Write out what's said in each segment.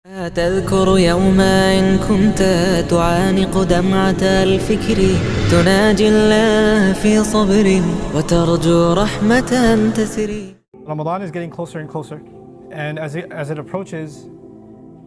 تذكر يوما إن كنت تعانق دمعة الفكر تناجي الله في صبر وترجو رحمة تسري. Ramadan is getting closer and closer, and as it approaches,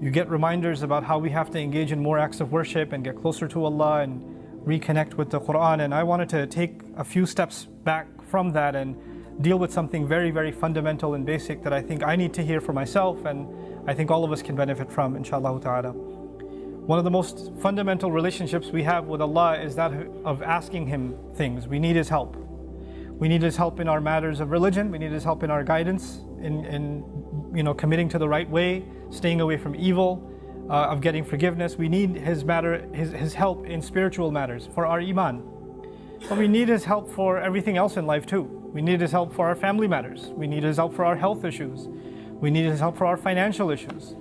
you get reminders about how we have to engage in more acts of worship and get closer to Allah and reconnect with the Quran. And I wanted to take a few steps back from that and deal with something very, very fundamental and basic that I think I need to hear for myself, and I think all of us can benefit from, inshallah ta'ala. One of the most fundamental relationships we have with Allah is that of asking Him things. We need His help. We need His help in our matters of religion. We need His help in our guidance, in committing to the right way, staying away from evil, of getting forgiveness. We need His help in spiritual matters for our iman. But we need His help for everything else in life too. We need His help for our family matters. We need His help for our health issues. We need His help for our financial issues.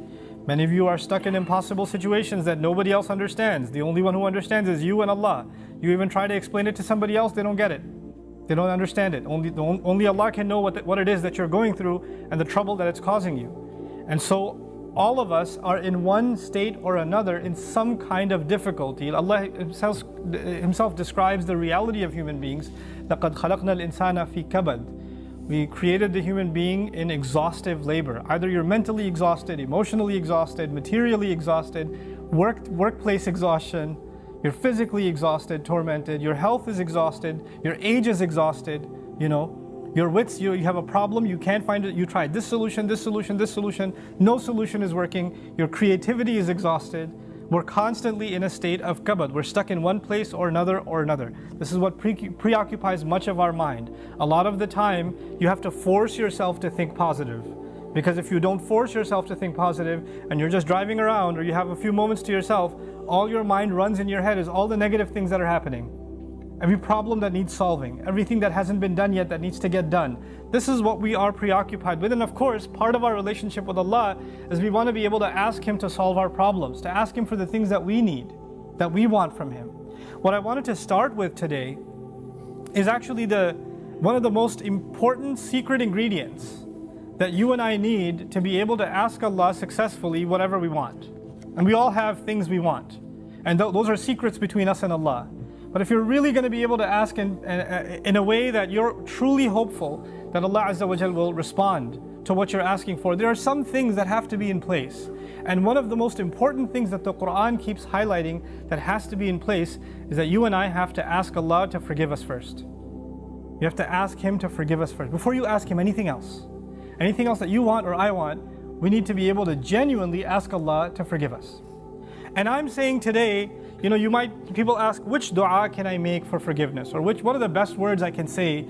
Many of you are stuck in impossible situations that nobody else understands. The only one who understands is you and Allah. You even try to explain it to somebody else, they don't get it. They don't understand it. Only Allah can know what it is that you're going through and the trouble that it's causing you. And so all of us are in one state or another in some kind of difficulty. Allah Himself describes the reality of human beings. لَقَدْ خَلَقْنَا الْإِنسَانَ فِي كَبَدٍ. We created the human being in exhaustive labor. Either you're mentally exhausted, emotionally exhausted, materially exhausted, workplace exhaustion, you're physically exhausted, tormented, your health is exhausted, your age is exhausted, your wits, you have a problem, you can't find it, you tried this solution, no solution is working, your creativity is exhausted. We're constantly in a state of kabad. We're stuck in one place or another. This is what preoccupies much of our mind. A lot of the time, you have to force yourself to think positive. Because if you don't force yourself to think positive, and you're just driving around, or you have a few moments to yourself, all your mind runs in your head is all the negative things that are happening. Every problem that needs solving, everything that hasn't been done yet that needs to get done. This is what we are preoccupied with. And of course, part of our relationship with Allah is we want to be able to ask Him to solve our problems, to ask Him for the things that we need, that we want from Him. What I wanted to start with today is actually one of the most important secret ingredients that you and I need to be able to ask Allah successfully whatever we want. And we all have things we want. And those are secrets between us and Allah. But if you're really going to be able to ask in a way that you're truly hopeful that Allah Azza wa Jal will respond to what you're asking for, there are some things that have to be in place. And one of the most important things that the Quran keeps highlighting that has to be in place is that you and I have to ask Allah to forgive us first. You have to ask Him to forgive us first. Before you ask Him anything else that you want or I want, we need to be able to genuinely ask Allah to forgive us. And I'm saying today, people ask, which dua can I make for forgiveness? Or what are the best words I can say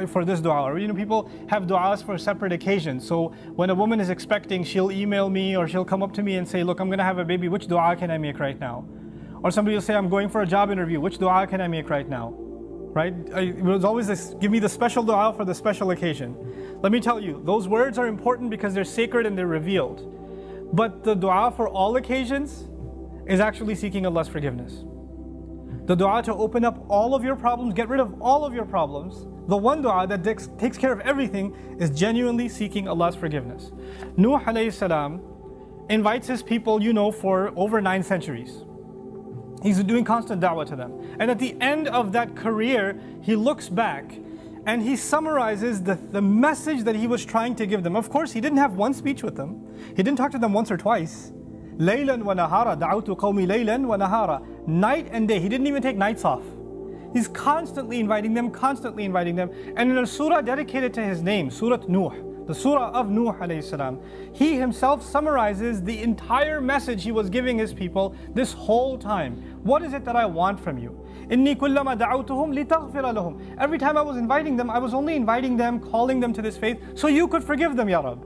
for this dua? Or people have duas for separate occasions. So when a woman is expecting, she'll email me or she'll come up to me and say, look, I'm going to have a baby, which dua can I make right now? Or somebody will say, I'm going for a job interview, which dua can I make right now? Right? It was always this, give me the special dua for the special occasion. Let me tell you, those words are important because they're sacred and they're revealed. But the dua for all occasions is actually seeking Allah's forgiveness. The dua to open up all of your problems, get rid of all of your problems, the one dua that takes care of everything is genuinely seeking Allah's forgiveness. Nuh alayhi salam invites his people, for over 9 centuries. He's doing constant da'wah to them. And at the end of that career, he looks back and he summarizes the message that he was trying to give them. Of course, he didn't have one speech with them. He didn't talk to them once or twice. Laylan wa nahara, da'awtu qawmi laylan wa nahara. Night and day. He didn't even take nights off. He's constantly inviting them. And in a surah dedicated to his name, Surah Nuh, the surah of Nuh alayhi salam, he himself summarizes the entire message he was giving his people this whole time. What is it that I want from you? Inni kullama da'awtuhum litaghfira lahum. Every time I was inviting them, I was only inviting them, calling them to this faith, so you could forgive them, Ya Rabb.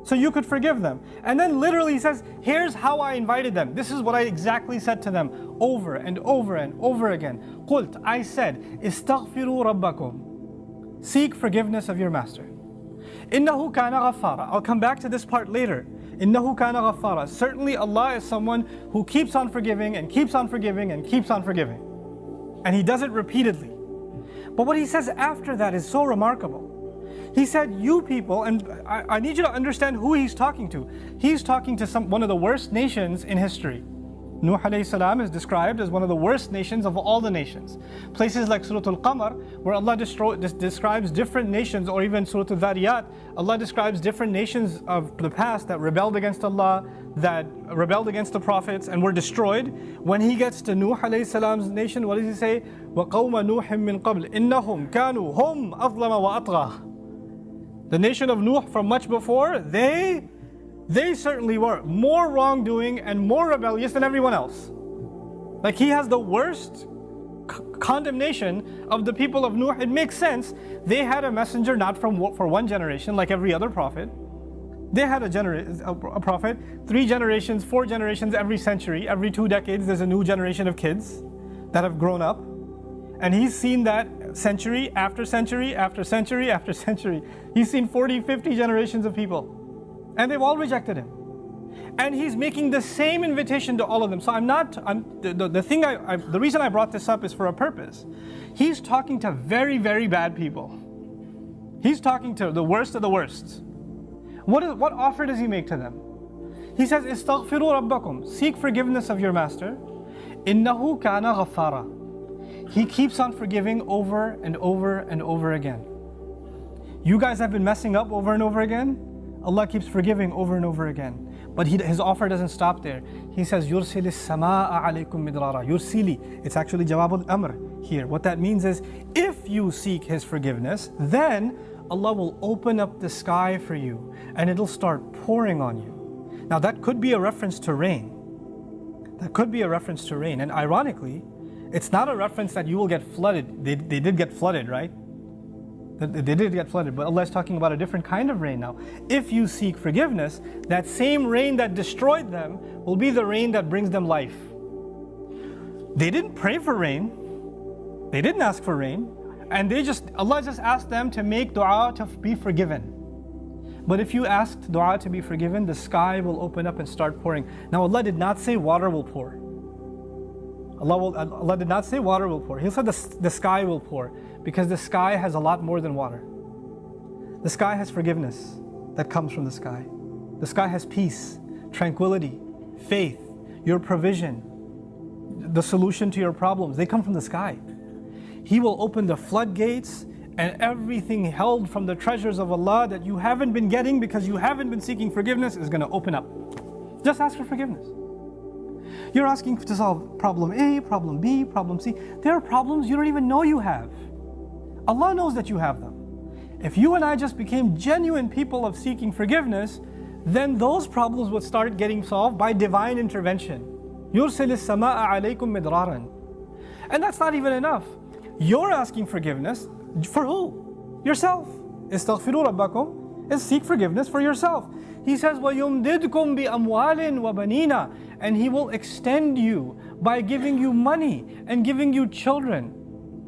So you could forgive them. And then literally he says, here's how I invited them. This is what I exactly said to them over and over and over again. Qult, I said, istaghfiru rabbakum. Seek forgiveness of your master. Innahu kana ghaffara. I'll come back to this part later. Innahu kana ghaffara. Certainly Allah is someone who keeps on forgiving and keeps on forgiving and keeps on forgiving. And He does it repeatedly. But what He says after that is so remarkable. He said, you people, and I need you to understand who he's talking to. He's talking to one of the worst nations in history. Nuh alayhi salam is described as one of the worst nations of all the nations. Places like Surah Al-Qamar, where Allah describes different nations, or even Surah Al-Dhariyat, Allah describes different nations of the past that rebelled against Allah, that rebelled against the prophets and were destroyed. When he gets to Nuh alayhi salam's nation, what does he say? وَقَوْمَ نُوحٍ مِّن قَبْلِ إِنَّهُمْ كَانُوا هُمْ أَظْلَمَ وَأَطْغَى. The nation of Nuh from much before, they certainly were more wrongdoing and more rebellious than everyone else. Like, he has the worst condemnation of the people of Nuh. It makes sense. They had a messenger not for one generation like every other prophet. They had a prophet 3 generations, 4 generations every century. Every 2 decades there's a new generation of kids that have grown up. And he's seen that century after century after century after century. He's seen 40, 50 generations of people. And they've all rejected him. And he's making the same invitation to all of them. So the reason I brought this up is for a purpose. He's talking to very, very bad people. He's talking to the worst of the worst. What offer does he make to them? He says, "Istaghfiru rabbakum." Seek forgiveness of your master. Innahu kana ghaffara. He keeps on forgiving over and over and over again. You guys have been messing up over and over again. Allah keeps forgiving over and over again. But his offer doesn't stop there. He says, "Yursilis samaa alaykum midrara." Yursili. It's actually Jawab al-Amr here. What that means is, if you seek His forgiveness, then Allah will open up the sky for you and it'll start pouring on you. Now that could be a reference to rain. That could be a reference to rain. And ironically, it's not a reference that you will get flooded. They did get flooded, right? They did get flooded, but Allah is talking about a different kind of rain now. If you seek forgiveness, that same rain that destroyed them will be the rain that brings them life. They didn't pray for rain. They didn't ask for rain. And Allah just asked them to make dua to be forgiven. But if you asked dua to be forgiven, the sky will open up and start pouring. Now Allah did not say water will pour. Allah did not say water will pour. He said the sky will pour, because the sky has a lot more than water. The sky has forgiveness that comes from the sky. The sky has peace, tranquility, faith, your provision, the solution to your problems. They come from the sky. He will open the floodgates, and everything held from the treasures of Allah that you haven't been getting because you haven't been seeking forgiveness is going to open up. Just ask for forgiveness. You're asking to solve problem A, problem B, problem C. There are problems you don't even know you have. Allah knows that you have them. If you and I just became genuine people of seeking forgiveness, then those problems would start getting solved by divine intervention. يُرْسِلِ السَّمَاءَ عَلَيْكُمْ مِدْرَارًا. And that's not even enough. You're asking forgiveness for who? Yourself. Istaghfiru rabbakum is seek forgiveness for yourself. He says, وَيُمْدِدْكُمْ بِأَمْوَالٍ وَبَنِينَ, and He will extend you by giving you money and giving you children.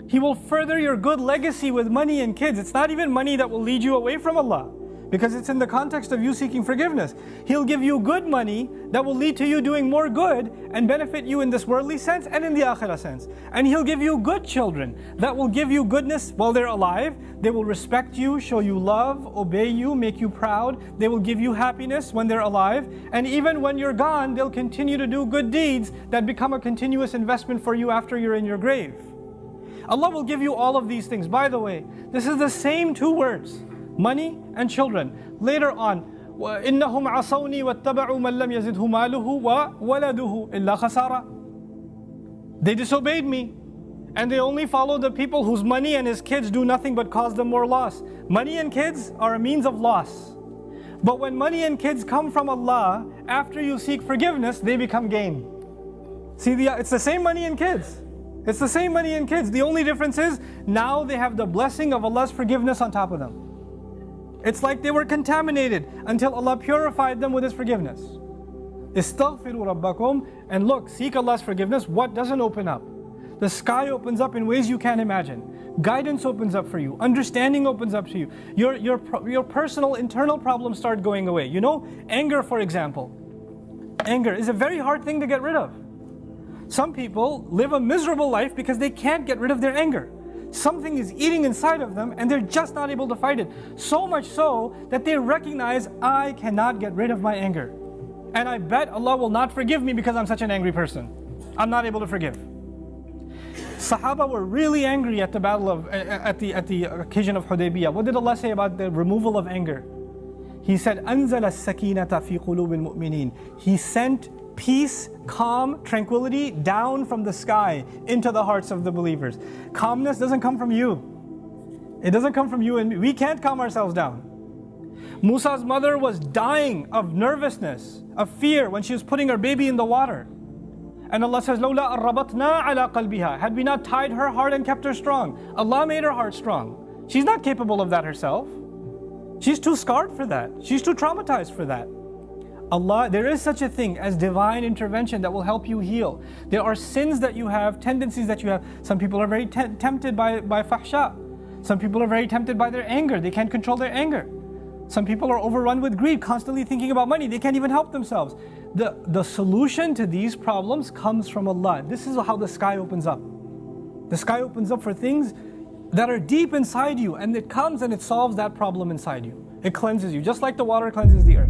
He will further your good legacy with money and kids. It's not even money that will lead you away from Allah, because it's in the context of you seeking forgiveness. He'll give you good money that will lead to you doing more good and benefit you in this worldly sense and in the akhirah sense. And He'll give you good children that will give you goodness while they're alive. They will respect you, show you love, obey you, make you proud. They will give you happiness when they're alive. And even when you're gone, they'll continue to do good deeds that become a continuous investment for you after you're in your grave. Allah will give you all of these things. By the way, this is the same 2 words. Money and children. Later on, إِنَّهُمْ عَصَوْنِي وَاتَّبَعُوا مَنْ لَمْ يَزِدْهُ مَالُهُ وَوَلَدُهُ إِلَّا خَسَارًا. They disobeyed me, and they only follow the people whose money and his kids do nothing but cause them more loss. Money and kids are a means of loss. But when money and kids come from Allah, after you seek forgiveness, they become gain. See, it's the same money and kids. It's the same money and kids. The only difference is, now they have the blessing of Allah's forgiveness on top of them. It's like they were contaminated until Allah purified them with His forgiveness. Istaghfiru rabbakum, and look, seek Allah's forgiveness. What doesn't open up? The sky opens up in ways you can't imagine. Guidance opens up for you. Understanding opens up to you. Your personal internal problems start going away. You know, anger, for example. Anger is a very hard thing to get rid of. Some people live a miserable life because they can't get rid of their anger. Something is eating inside of them and they're just not able to fight it. So much so that they recognize, I cannot get rid of my anger. And I bet Allah will not forgive me because I'm such an angry person. I'm not able to forgive. Sahaba were really angry at the battle of, at the occasion of Hudaybiyah. What did Allah say about the removal of anger? He said, أَنزَلَ السَّكِينَةَ فِي قُلُوبِ الْمُؤْمِنِينَ. He sent peace, calm, tranquility down from the sky into the hearts of the believers. Calmness doesn't come from you. It doesn't come from you and me. We can't calm ourselves down. Musas mother was dying of nervousness, of fear when she was putting her baby in the water. And Allah says, لَوْلَا أَرَّبَطْنَا عَلَىٰ قَلْبِهَا. Had we not tied her heart and kept her strong. Allah made her heart strong. She's not capable of that herself. She's too scarred for that. She's too traumatized for that. Allah, there is such a thing as divine intervention that will help you heal. There are sins that you have, tendencies that you have. Some people are very tempted by fahsha. Some people are very tempted by their anger. They can't control their anger. Some people are overrun with greed, constantly thinking about money. They can't even help themselves. The solution to these problems comes from Allah. This is how the sky opens up. The sky opens up for things that are deep inside you, and it comes and it solves that problem inside you. It cleanses you, just like the water cleanses the earth.